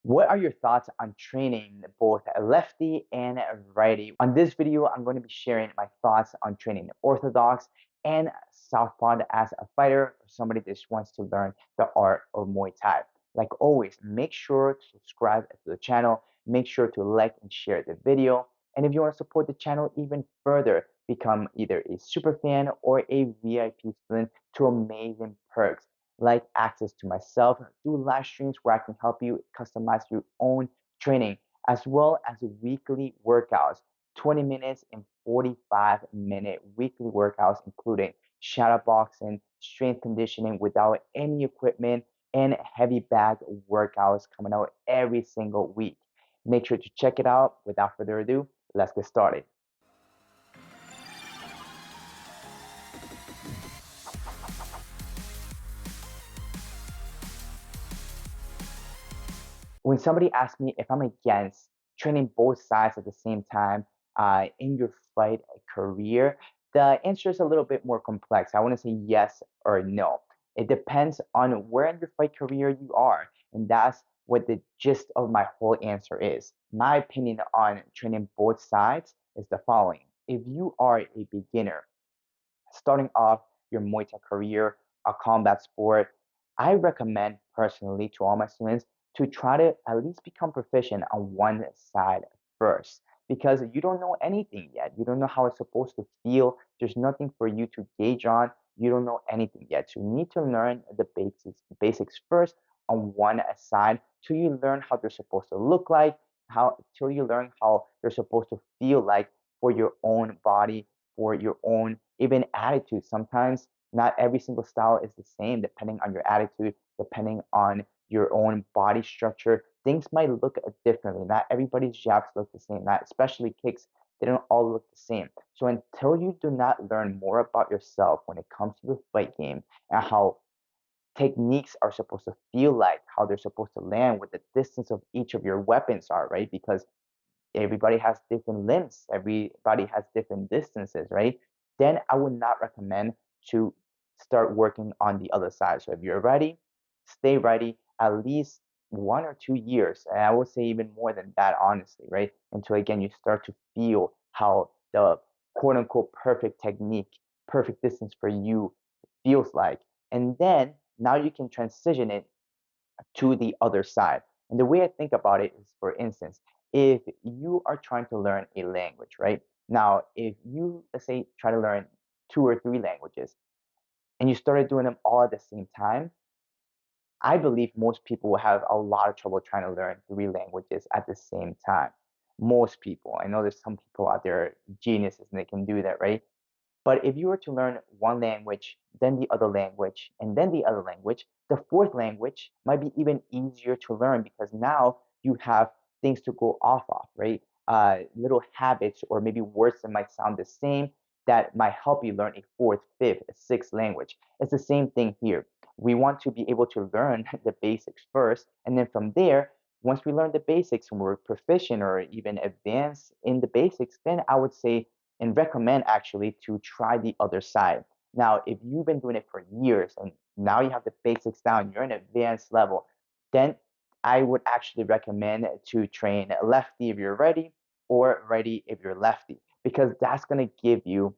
What are your thoughts on training both a lefty and a righty? On this video, I'm going to be sharing my thoughts on training orthodox and southpaw as a fighter or somebody that just wants to learn the art of Muay Thai. Like always, make sure to subscribe to the channel, make sure to like and share the video. And if you want to support the channel even further, become either a super fan or a VIP student to amazing perks like access to myself, do live streams where I can help you customize your own training, as well as weekly workouts, 20 minutes and 45-minute weekly workouts, including shadow boxing, strength conditioning without any equipment, and heavy bag workouts coming out every single week. Make sure to check it out. Without further ado, let's get started. When somebody asks me if I'm against training both sides at the same time in your fight career, the answer is a little bit more complex. I want to say yes or no. It depends on where in your fight career you are, and that's what the gist of my whole answer is. My opinion on training both sides is the following. If you are a beginner starting off your Muay Thai career, a combat sport, I recommend personally to all my students to try to at least become proficient on one side first because you don't know anything yet. You don't know how it's supposed to feel. There's nothing for you to gauge on. You don't know anything yet. So you need to learn the basics first on one side till you learn how they're supposed to look like, how till you learn how they're supposed to feel like for your own body, for your own even attitude. Sometimes not every single style is the same depending on your attitude, depending on your own body structure. Things might look differently. Not everybody's jabs look the same, not especially kicks. They don't all look the same. So until you do not learn more about yourself when it comes to the fight game and how techniques are supposed to feel like, how they're supposed to land, what the distance of each of your weapons are, right? Because everybody has different limbs, everybody has different distances, right? Then I would not recommend to start working on the other side. So if you're ready, stay ready at least 1 or 2 years, and I would say even more than that, honestly, right? Until again you start to feel how the quote unquote perfect technique, perfect distance for you feels like. And then now you can transition it to the other side. And the way I think about it is, for instance, if you are trying to learn a language, right? Now, if you, let's say, try to learn 2 or 3 languages and you started doing them all at the same time, I believe most people will have a lot of trouble trying to learn 3 languages at the same time. Most people. I know there's some people out there, geniuses, and they can do that, right? But if you were to learn one language, then the other language, and then the other language, the fourth language might be even easier to learn because now you have things to go off of, right? Little habits or maybe words that might sound the same that might help you learn a fourth, fifth, sixth language. It's the same thing here. We want to be able to learn the basics first, and then from there, once we learn the basics and we're proficient or even advanced in the basics, then I would say and recommend actually to try the other side. Now, if you've been doing it for years and now you have the basics down, you're an advanced level, then I would actually recommend to train lefty if you're ready or righty if you're lefty, because that's going to give you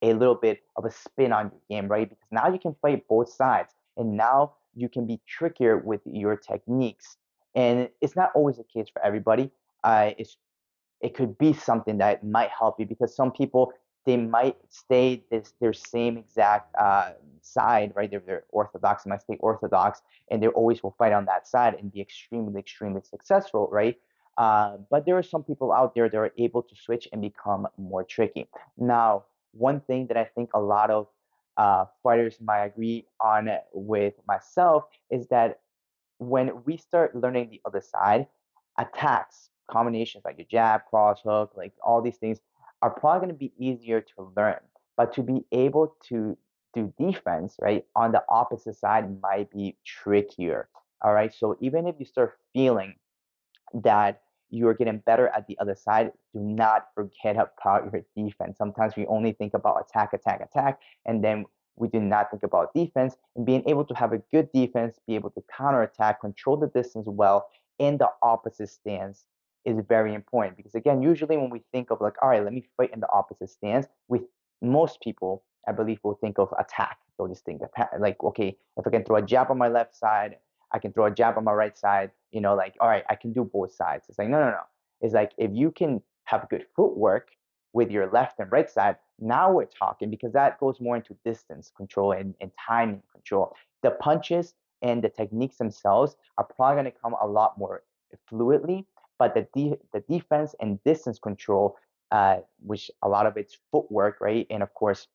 a little bit of a spin on your game, right? Because now you can fight both sides and now you can be trickier with your techniques. And it's not always the case for everybody. It could be something that might help you because some people they might stay their same exact side, right? They're orthodox, might stay orthodox, and they always will fight on that side and be extremely successful, right? But there are some people out there that are able to switch and become more tricky. Now, one thing that I think a lot of fighters might agree on with myself is that when we start learning the other side, attacks, combinations like your jab, cross hook, like all these things are probably going to be easier to learn. But to be able to do defense, right, on the opposite side might be trickier. All right. So even if you start feeling that you're getting better at the other side, do not forget about your defense. Sometimes we only think about attack, and then we do not think about defense and being able to have a good defense, be able to counterattack, control the distance well, in the opposite stance is very important because again, usually when we think of like, all right, let me fight in the opposite stance, with most people, I believe, will think of attack. They'll just think attack, like, okay, if I can throw a jab on my left side, I can throw a jab on my right side, like, all right, I can do both sides. It's like, no, no, no. It's like if you can have good footwork with your left and right side, now we're talking because that goes more into distance control and timing control. The punches and the techniques themselves are probably going to come a lot more fluidly, but the defense and distance control, which a lot of it's footwork, right? And of course,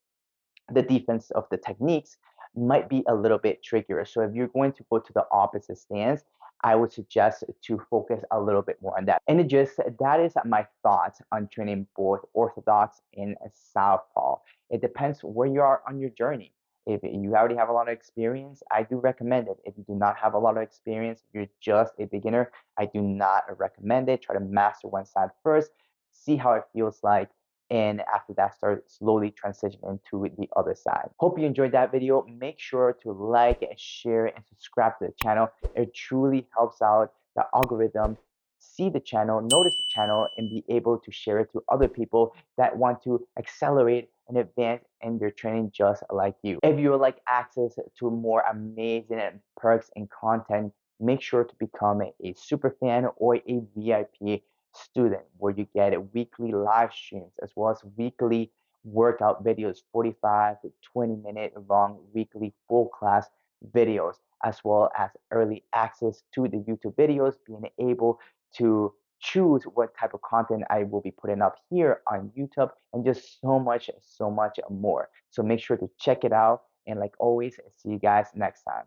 the defense of the techniques might be a little bit trickier. So if you're going to go to the opposite stance, I would suggest to focus a little bit more on that. And that is my thoughts on training both orthodox and southpaw. It depends where you are on your journey. If you already have a lot of experience, I do recommend it. If you do not have a lot of experience, you're just a beginner, I do not recommend it. Try to master one side first, see how it feels like, and after that start slowly transition into the other side. Hope you enjoyed that video. Make sure to like, share, and subscribe to the channel. It truly helps out the algorithm see the channel, notice the channel, and be able to share it to other people that want to accelerate and advance in their training just like you. If you would like access to more amazing perks and content, make sure to become a super fan or a VIP student where you get weekly live streams as well as weekly workout videos, 45 to 20-minute long weekly full class videos, as well as early access to the YouTube videos, being able to choose what type of content I will be putting up here on YouTube, and just so much more. So make sure to check it out. And like always, see you guys next time.